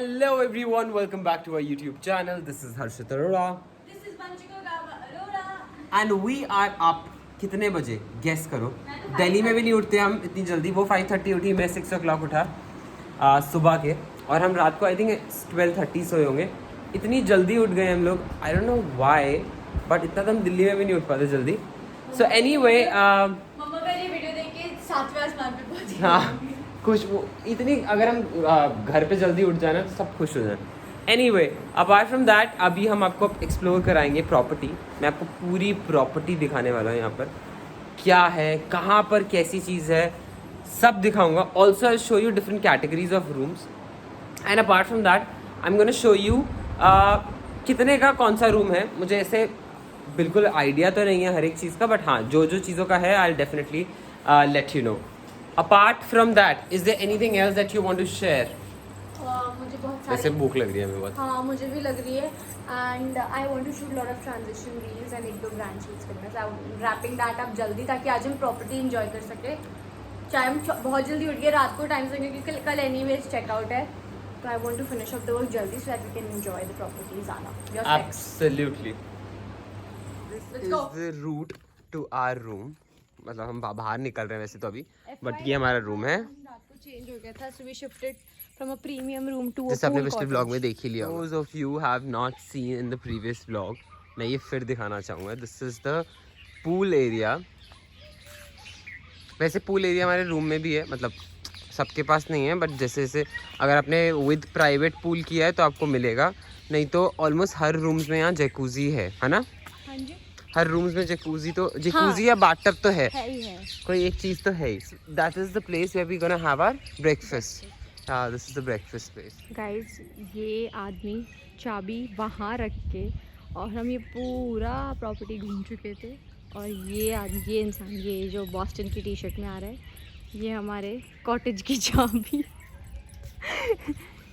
Hello everyone, welcome back to our YouTube channel. This is Harshit Arora. This is Vanchika Arora. And we are up. कितने बजे? Guess करो. दिल्ली में भी नहीं उठते हम इतनी जल्दी. वो 5:30 उठी, मैं 6 o'clock उठा सुबह के. और हम रात को I think 12:30 सोए होंगे. इतनी जल्दी उठ गए हम लोग. I don't know why, but इतना तो हम दिल्ली में भी नहीं उठ पाते जल्दी. So anyway, मम्मा का ये वीडियो देख के 7वें आसमान पे पहुंच गई. हाँ खुश वो इतनी अगर हम घर पे जल्दी उठ जाए ना तो सब खुश हो जाए. एनीवे अपार्ट फ्रॉम दैट अभी हम आपको एक्सप्लोर कराएंगे प्रॉपर्टी. मैं आपको पूरी प्रॉपर्टी दिखाने वाला हूँ. यहाँ पर क्या है, कहाँ पर कैसी चीज़ है, सब दिखाऊंगा. Also I show you different categories of rooms. And apart from that I am gonna show you कितने का कौन सा रूम है. मुझे ऐसे बिल्कुल आइडिया तो नहीं है हर एक चीज़ का, बट हाँ जो जो चीज़ों का है I definitely let you know. Apart from that, is there anything else that you want to share? मुझे बहुत वैसे सारी भूख लग रही है हमें बहुत. हाँ मुझे भी लग रही है. And I want to shoot lot of transition reels and 1-2 brand shoots करना. So I am wrapping that up जल्दी ताकि आज हम प्रॉपर्टी एंजॉय कर सके. चाहे हम बहुत जल्दी उठ गए रात को टाइम से, क्योंकि कल एनीवेज चेकआउट है. तो I want to finish off the work जल्दी so that we can enjoy the property ज़्यादा. Absolutely. This is the route to our room. मतलब हम बाहर निकल रहे हैं वैसे तो अभी, बट ये हमारा रूम है. रात को चेंज हो गया था, so we shifted from a premium room to जैसे आपने पिछले ब्लॉग में देख ही लिया. Those of you have not seen in the previous vlog, मैं ये फिर दिखाना चाहूँगा. This is the pool area. वैसे पूल एरिया हमारे रूम में भी है, मतलब सबके पास नहीं है, बट जैसे जैसे अगर आपने विद प्राइवेट पूल किया है तो आपको मिलेगा. नहीं तो ऑलमोस्ट हर रूम्स में यहाँ जैकूजी है ना. हाँ जी हर रूम्स में जैकूजी तो जैकूजी या बाथटब तो है ही है. कोई एक चीज़ तो है ही. That is the place where we gonna have our breakfast. This is the breakfast place. Guys ये आदमी चाबी वहाँ रख के और हम ये पूरा प्रॉपर्टी घूम चुके थे. और ये इंसान ये जो बॉस्टन की टी शर्ट में आ रहा है, ये हमारे कॉटेज की चाबी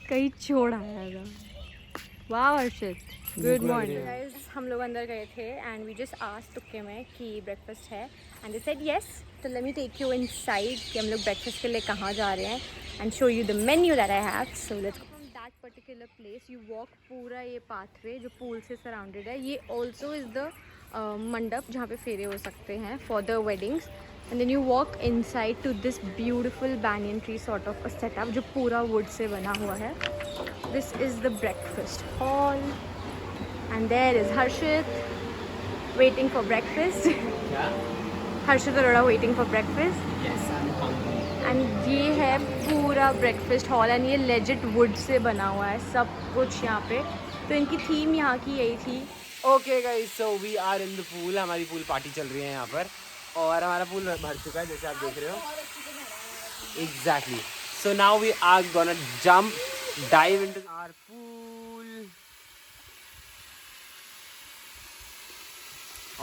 कहीं छोड़ आया था. वाह हर्षित, गुड मॉर्निंग गाइस. हम लोग अंदर गए थे एंड वी जस्ट आस्क्ड तुक्के में कि ब्रेकफास्ट है एंड दे सेड यस. तो let me take you inside कि हम लोग ब्रेकफास्ट के लिए कहाँ जा रहे हैं and show you the menu that I have. So let's go. From that particular place you walk पूरा ये पाथवे जो पूल से सराउंडेड है. ये ऑल्सो इज़ द मंडप जहाँ पे फेरे हो सकते हैं for the weddings. And then you walk inside to this beautiful banyan tree sort of a setup जो पूरा वुड से बना हुआ है. This is the breakfast hall and there is Harshit waiting for breakfast. Harshit Arora waiting for breakfast. Yes, I'm hungry. And ये है पूरा breakfast hall and ये legit wood से बना हुआ है सब कुछ यहाँ पे. तो इनकी थीम यहाँ की यही थी. Okay guys, so we are in the pool. हमारी पूल पार्टी चल रही है यहाँ पर और हमारा पूल भर चुका है जैसे आप देख रहे हो. Exactly. So now we are gonna dive into our pool.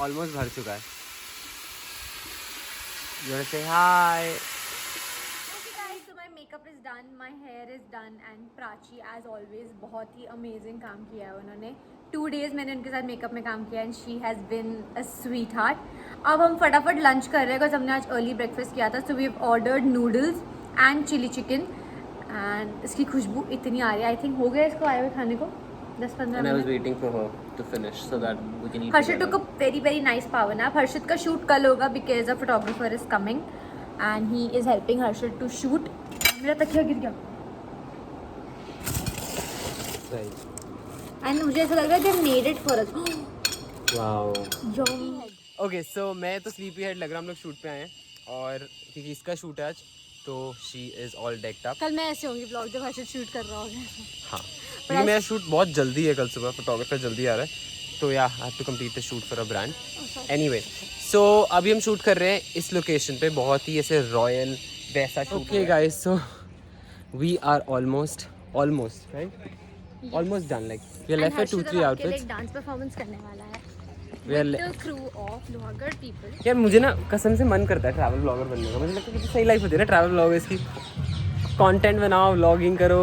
Almost भर चुका है. You wanna say hi? Okay guys, so my makeup is done, my hair is done and Prachi as always बहुत ही amazing काम किया है उन्होंने. 2 days मैंने उनके साथ मेकअप में काम किया and she has been a sweetheart. अब हम फटाफट लंच कर रहे हैं बिकॉज हमने आज अर्ली ब्रेकफास्ट किया था. So we have ordered noodles and chilli chicken and इसकी खुशबू इतनी आ रही है. आई थिंक हो गया इसको आए हुए खाने को 10-15 And I was minute. waiting for her to finish so that we can eat Harshit together. took a very very nice power nap. हर्षित का शूट कल होगा because a photographer is coming and he is helping Harshit to shoot. मेरा तकिया गिर गया. Right. And मुझे ऐसा लग रहा है they made it for us. Wow. Yum. Okay, so मैं तो स्लीपी हेड लग रहा. हम लोग शूट पे आए हैं और क्योंकि इसका शूट है आज तो she is all decked up. कल मैं ऐसे होंगी ब्लॉग जब हर्षित शूट कर रहा होगा. हाँ क्योंकि मेरा शूट बहुत जल्दी है कल सुबह. फोटोग्राफर जल्दी आ रहा है तो yeah I have to complete the shoot for a brand. Anyway so अभी हम शूट कर रहे हैं इस लोकेशन पे. बहुत ही ऐसे रॉयल वैसा shoot. Okay guys, so we are almost right almost done. Like we are left with 2-3 outfits. Dance performance करने वाला है We are with the crew of Lohagarh people. यार मुझे ना कसम से मन करता है ट्रैवल ब्लॉगर बनने का. मुझे लगता है कि सही लाइफ होती है ना ट्रैवल ब्लॉगर्स की. कंटेंट बनाओ, व्लॉगिंग करो,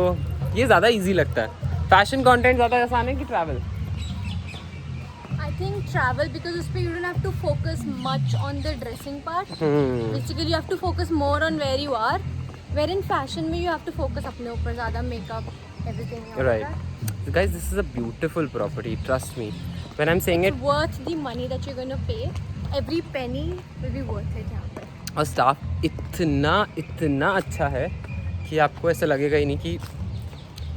ये ज़्यादा इजी लगता है. फैशन कंटेंट ज़्यादा आसान है कि travel. I think travel because उस पे you don't have to focus much on the dressing part. Basically you have to focus more on where you are. Where in fashion में you have to focus अपने ऊपर ज़्यादा, makeup everything and all Right. that. Guys, this is a beautiful property. Trust me. When I'm saying it, It's worth the money that you're going to pay. Every penny will be worth it यहाँ पे. और staff इतना अच्छा है कि आपको ऐसा लगेगा ही नहीं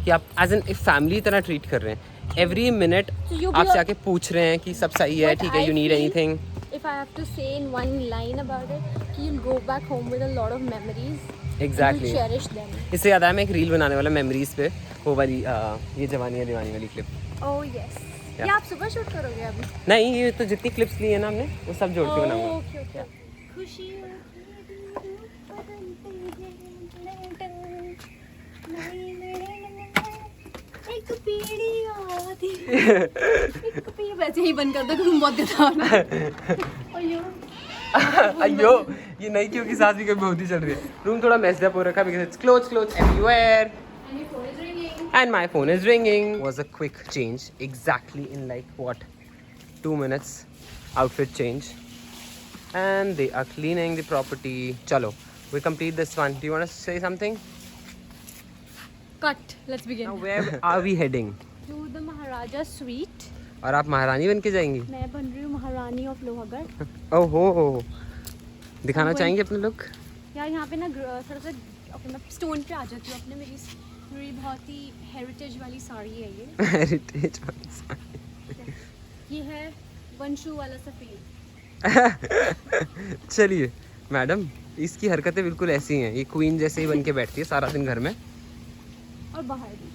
कि आप एज एन एक फैमिली तरह ट्रीट कर रहे हैं. Every minute So you be आपसे a- आके पूछ रहे हैं कि सब सही है, What ठीक है, I you need feel- anything. If I have to say in one line about it, कि you'll go back home with a lot of memories. Exactly. And you'll cherish them. इससे याद आया मैं एक रील बनाने वाला मेमोरीज पे, वो वाली ये जवानी है दीवानी वाली क्लिप. Oh yes. Yeah. ये आप सुबह शूट करोगे अभी? नहीं, ये तो जितनी क्लिप्स ली है ना हमने वो सब जोड़ के बनाऊंगा. Okay, okay. खुशियों की एक पीढ़ी आती एक पीढ़ी वैसे ही बंद कर दो तुम बहुत गधा ना. अयो, ये नई क्यों की सांस भी कभी बहुत ही चल रही है. रूम थोड़ा मेस्ड अप हो रखा है because it's clothes everywhere. And your phone is ringing. And my phone is ringing. Was a quick change, exactly in like what, 2 minutes. Outfit change, and they are cleaning the property. Chalo, we complete this one. Do you want to say something? Cut. Let's begin. Now where are we heading? To the Maharaja Suite. और आप महारानी बन के जाएंगी? मैं बन रही हूँ महारानी ऑफ लोहागढ़. ओहो, दिखाना चाहेंगे अपने लुक? यार यहाँ पे ना थोड़ा सा अपना स्टोन पे आ जाती हूँ. अपने मेरी बहुत ही हेरिटेज वाली साड़ी है ये. हेरिटेज. ये है वंशु वाला सफ़ेद. चलिए मैडम, इसकी हरकतें बिल्कुल ऐसी हैं. ये क्वीन जैसे ही बन के बैठती है सारा दिन घर में. और बाहर भी.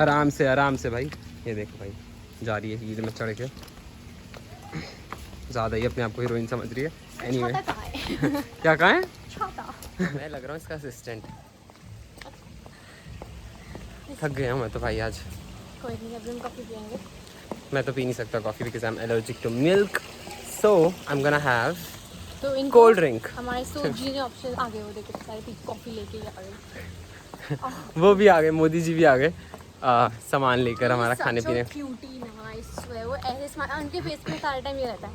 आराम से भाई. ये देखो भाई, जा रही है हील में चढ़ के. ज़्यादा ही अपने आप को हीरोइन समझ रही है. एनीवे, छाता कहाँ है? क्या कहा है? छाता. मैं लग रहा हूँ इसका असिस्टेंट. थक गया हूँ मैं तो भाई आज. कोई नहीं, अभी हम कॉफ़ी पियेंगे. मैं तो पी नहीं सकता coffee because I am allergic to milk. So I am gonna have तो इन कोल्ड ड्रिंक. हमारे सोजी ने ऑप्शन आ गए, वो देखो सारे कॉफ़ी लेके आ गए. वो भी आ गए, मोदी जी भी आ गए सामान लेकर हमारा खाने पीने. क्यूटी ना, आई स्वेयर वो ऐसे स्माइल उनके फेस पे सारा टाइम ये रहता है.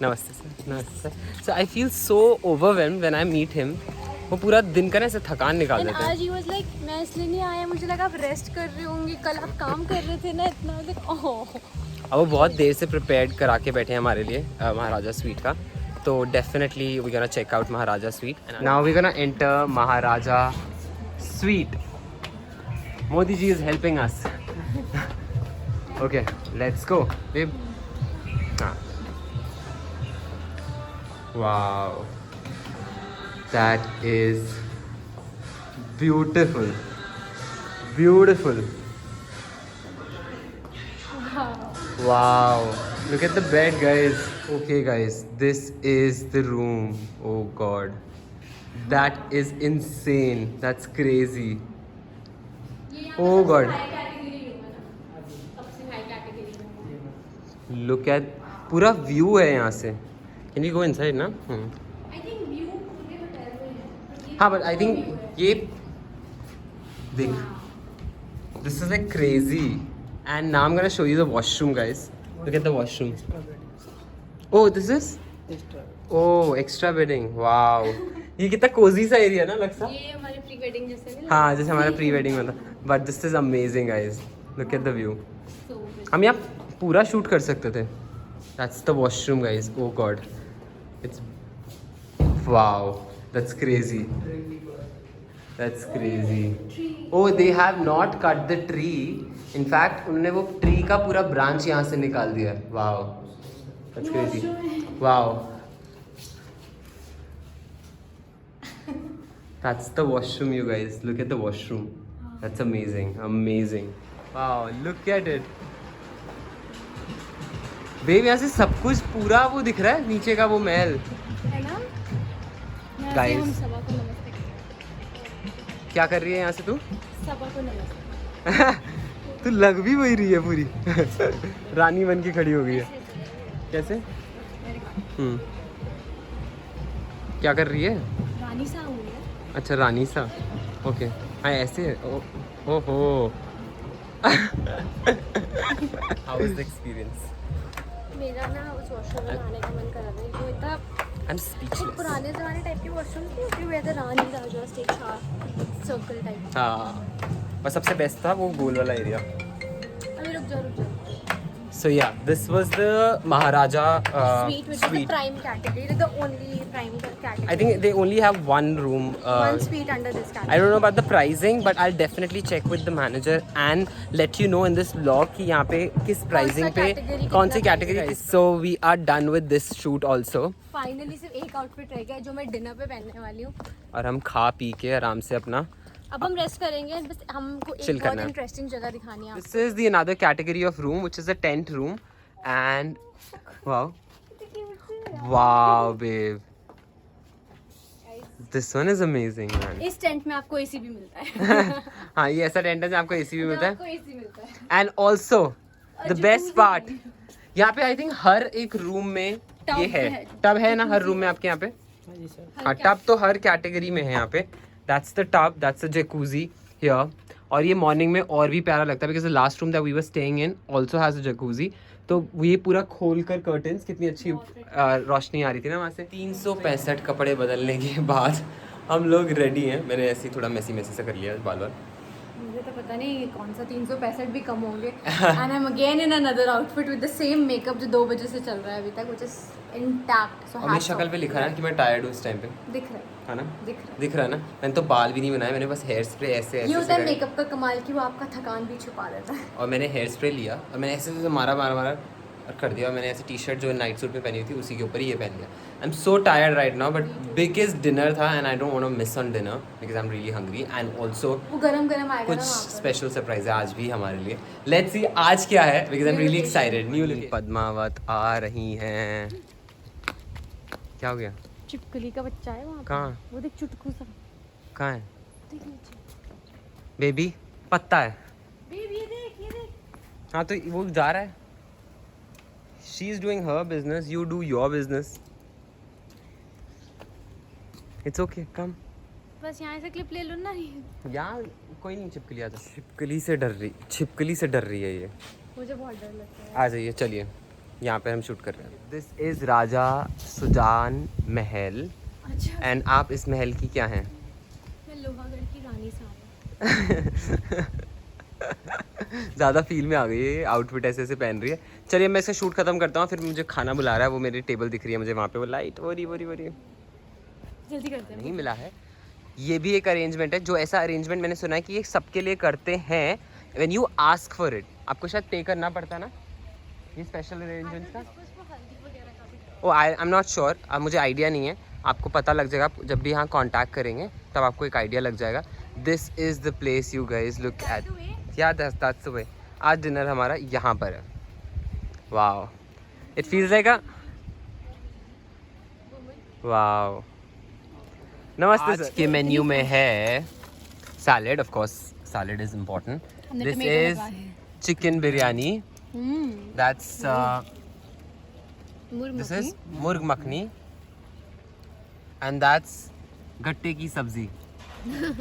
नमस्ते सर. नमस्ते sir. So I feel so overwhelmed when I meet him. वो पूरा दिन का ना ऐसे थकान निकाल एंड देते हैं. आज ही वाज लाइक मैं इसलिए नहीं आया, मुझे लगा आप रेस्ट कर रहे होंगे, कल आप काम कर रहे थे ना इतना. लाइक ओह, अब वो बहुत देर से प्रिपेयर्ड करा के बैठे हैं हमारे लिए महाराजा स्वीट का. तो definitely we gonna check out Maharaja suite. Now we gonna enter Maharaja suite. Modi ji is helping us. Okay, let's go babe. हाँ, wow, that is beautiful. Wow, look at the bed, guys. Okay, guys, this is the room. Oh god, that is insane. That's crazy. Oh god, look at पूरा view है यहाँ से. Can you go inside ना? हाँ, but I think ये देख, this is like crazy. And now I'm gonna show you the washroom, guys. Look at the washroom. Oh, this is? Oh, extra bedding. Wow. ये कितना cozy सा area ना लगता है. ये हमारे प्री वेडिंग जैसे नहीं. हाँ, जैसे हमारा प्री वेडिंग में था. But this is amazing, guys. Look at the view. हम यहाँ पूरा शूट कर सकते थे. That's the washroom, guys. Oh god. It's wow. That's crazy. That's crazy. Oh, they have not cut the tree. In fact, उन्होंने वो tree का पूरा ब्रांच यहाँ से निकाल दिया. Wow. That's crazy. Wow. That's the washroom, you guys. Look at the washroom. That's amazing. Amazing. Wow, look at it. Babe, यहाँ से सब कुछ पूरा वो दिख रहा है, नीचे का वो महल. है ना. Guys. हम सबा को नमस्ते करें. क्या कर रही है यहाँ से तू? सबा को नमस्ते. तू लग भी वही रही है पूरी. रानी बन के खड़ी हो गई है. कैसे? क्या कर रही है? रानी सा हूँ मैं. अच्छा, रानी सा. ओके. हाँ, ऐसे. ओहो. How is the experience? मेरा ना उस वॉशरूम में नहाने का मन कर रहा था. वो इतना आई एम स्पीचलेस। पुराने ज़माने टाइप के वॉशरूम थे where the Rani Raja stage था, सर्कल टाइप। हाँ, और सबसे बेस्ट था वो गोल वाला एरिया। अभी रुक जा। So yeah, this was the Maharaja Suite, which is the prime category, the only prime category. I think they only have one room. One suite under this category. I don't know about the pricing, but I'll definitely check with the manager and let you know in this vlog कि यहाँ पे किस pricing पे कौन सी category। So we are done with this shoot also. Finally सिर्फ एक outfit रह गया जो मैं dinner पे पहनने वाली हूँ। और हम खा पी के आराम से अपना अब हम रेस्ट करेंगे, बस हमको एक बहुत इंटरेस्टिंग जगह दिखानी है। This is the another category of room, which is a tent room, and wow, babe, this one is amazing, man. इस टेंट में आपको एसी भी मिलता है। हाँ, ये ऐसा टेंट है जहाँ आपको एसी भी मिलता है। आपको एसी मिलता है। And also the best part, यहाँ पे I think हर एक रूम में ये है, टब है ना हर रूम में आपके यहाँ पे? हाँ, टब तो हर कैटेगरी में है यहाँ पे। That's the tub, that's the jacuzzi here. और ये मॉर्निंग में और भी प्यारा लगता है because the last room that we were staying in also has a jacuzzi. तो ये पूरा खोल कर कर्टन्स, कितनी अच्छी रोशनी आ रही थी ना वहाँ से। 365 कपड़े बदलने के बाद हम लोग रेडी हैं। मैंने ऐसे ही थोड़ा मैसी सा कर लिया बाल बाल। मुझे तो पता नहीं कौन सा 365 भी कम होंगे। And I'm again in another outfit with the same makeup जो 2 बजे से चल रहा है अभी तक, which is intact. So और मेरी शक्ल पे लिखा है कि मैं टायर्ड हूँ इस टाइम पे। दिख रहा है ना? दिख रहा है ना? मैंने तो बाल भी नहीं बनाए, मैंने बस हेयर स्प्रे ऐसे ये होता है मेकअप का कमाल कि वो आपका थकान भी छुपा देता है। और मैंने हेयर स्प्रे लिया और मैंने ऐसे मारा और कर दिया। और मैंने ऐसे टी शर्ट जो नाइट सूट में पहनी हुई थी उसी के ऊपर ही ये पहन लिया। I am so tired right now, but biggest dinner था and I don't want to miss on dinner because I am really hungry and also वो गरम आएगा कुछ स्पेशल सरप्राइज है आज भी हमारे लिए। लेट्स सी आज क्या है because I am really excited. New Padmaavat आ रही हैं। क्या हो गया? छिपकली का बच्चा है वहाँ। कहाँ? वो देख चुटकू सा। कहाँ है? देख नीचे। बेबी पत्ता है। बेबी ये देख। हाँ तो वो जा रहा है। She is doing her business, you do your business. It's okay, come. बस यहाँ से क्लिप ले लो ना। यार कोई नहीं, छिपकली आ जाओ। छिपकली से डर रही है ये। मुझे बहुत डर लगता है। आ जाइए, चलिए यहाँ पे हम शूट कर रहे हैं। दिस इज राजा सुजान महल। अच्छा। एंड आप इस महल की क्या हैं? मैं लोहागढ़ की रानी साहब। ज़्यादा फील में आ गई है, आउटफिट ऐसे पहन रही है। चलिए मैं इसका शूट खत्म करता हूँ, फिर मुझे खाना बुला रहा है। वो मेरी टेबल दिख रही है मुझे वहाँ पे, वो लाइट वो रही जल्दी करते हैं। नहीं मिला है। ये भी एक अरेंजमेंट है, जो ऐसा अरेंजमेंट मैंने सुना है कि ये सबके लिए करते हैं when you ask for it. आपको शायद पे करना पड़ता ना ये स्पेशल अरेंजमेंट का। ओ आई एम नॉट श्योर, मुझे आइडिया नहीं है। आपको पता लग जाएगा जब भी यहाँ कांटेक्ट करेंगे, तब आपको एक आइडिया लग जाएगा। This is the place you guys look at. या दैट्स द वे। आज डिनर हमारा यहाँ पर है। Wow, it feels like a wow. नमस्ते सर। के मेन्यू में है salad, of course salad is important. This is chicken biryani, that's this is मुर्ग मखनी, एंड दैट्स गट्टे की सब्जी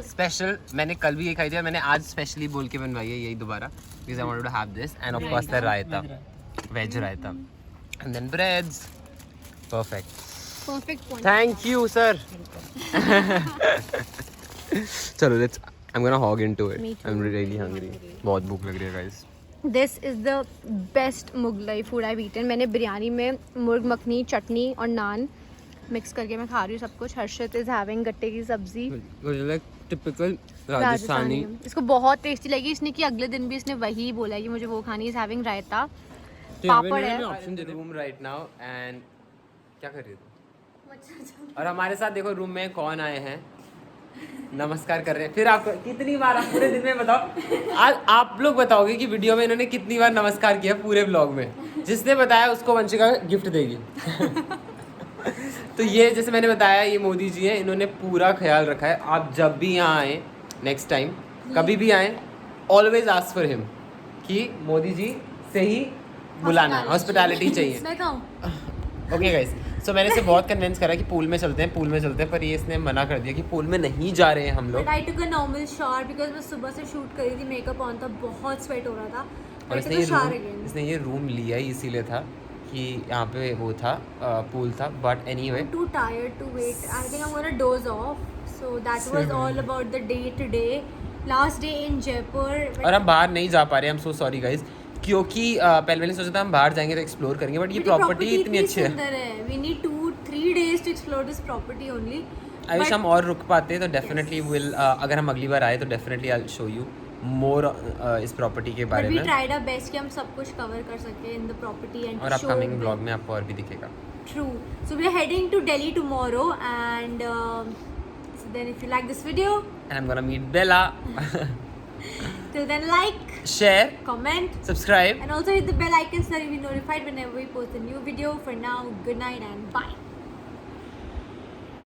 स्पेशल। मैंने कल भी ये खाई थी और मैंने आज स्पेशली बोल के बनवाई है यही दोबारा, because I wanted to have this. And of course the raita, veg raita, and then breads. Perfect point. Thank you sir. चलो let's, I am gonna hog into it. I am really hungry, बहुत भूख लग रही है guys. This is the best Mughlai food I eaten. मैंने बिरयानी में मुर्ग मखनी, चटनी और नान मिक्स करके मैं खा रही हूँ सब कुछ। हर्षित इज हैविंग गट्टे की सब्जी, लाइक टिपिकल राजस्थानी। इसको बहुत टेस्टी लगी। इसने कि अगले दिन भी इसने वही बोला है कि मुझे वो खानी। इज हैविंग रायता, पापड़ है। Option they room right now and क्या कर रही हो? और हमारे साथ देखो रूम में कौन आए हैं, नमस्कार कर रहे हैं। फिर आपको कितनी बार, आप पूरे दिन में बताओ, आज आप लोग बताओगे कि वीडियो में इन्होंने कितनी बार नमस्कार किया पूरे व्लॉग में। जिसने बताया उसको वंशिका गिफ्ट देगी। तो ये जैसे मैंने बताया, ये मोदी जी हैं, इन्होंने पूरा ख्याल रखा है। आप जब भी यहाँ आए, नेक्स्ट टाइम कभी भी आए, ऑलवेज आस्क फॉर हिम कि मोदी जी से ही बुलाना, हॉस्पिटैलिटी चाहिए। ओके गाइस, सो मैंने इसे बहुत कन्विंस करा कि पूल में चलते हैं, पर ये इसने मना कर दिया कि पूल में नहीं जा रहे हैं हम लोग। आई टुक अ नॉर्मल शावर बिकॉज़ मैं सुबह से शूट करी थी, मेकअप ऑन था, बहुत स्वेट हो रहा था। और इसने ये रूम लिया ही इसीलिए था कि यहाँ पे वो था पूल था, but anyway I'm too tired to wait. I think I'm gonna doze off. So that was all about the day today. Last day in Jaipur. और हम बाहर नहीं जा पा रहे, I'm so sorry guys, क्योंकि पहले मैंने सोचा था हम बाहर जाएंगे तो एक्सप्लोर करेंगे, बट ये प्रॉपर्टी इतनी अच्छी है। सुंदर है. We need 2-3 days to explore this property only. I wish हम और रुक पाते तो डेफिनेटली विल, अगर हम अगली बार आए तो definitely I will show you more इस प्रॉपर्टी के बारे But we में, tried our best कि हम सब कुछ कवर कर सके in the property and और to show upcoming them. Blog में आपको और भी दिखेगा। True. So we are heading to Delhi tomorrow, and so then if you like this video, And I'm gonna meet Bella. till then like, Share, comment, subscribe. and also hit the bell icon so that you'll be notified whenever we post a new video. For now, good night and bye.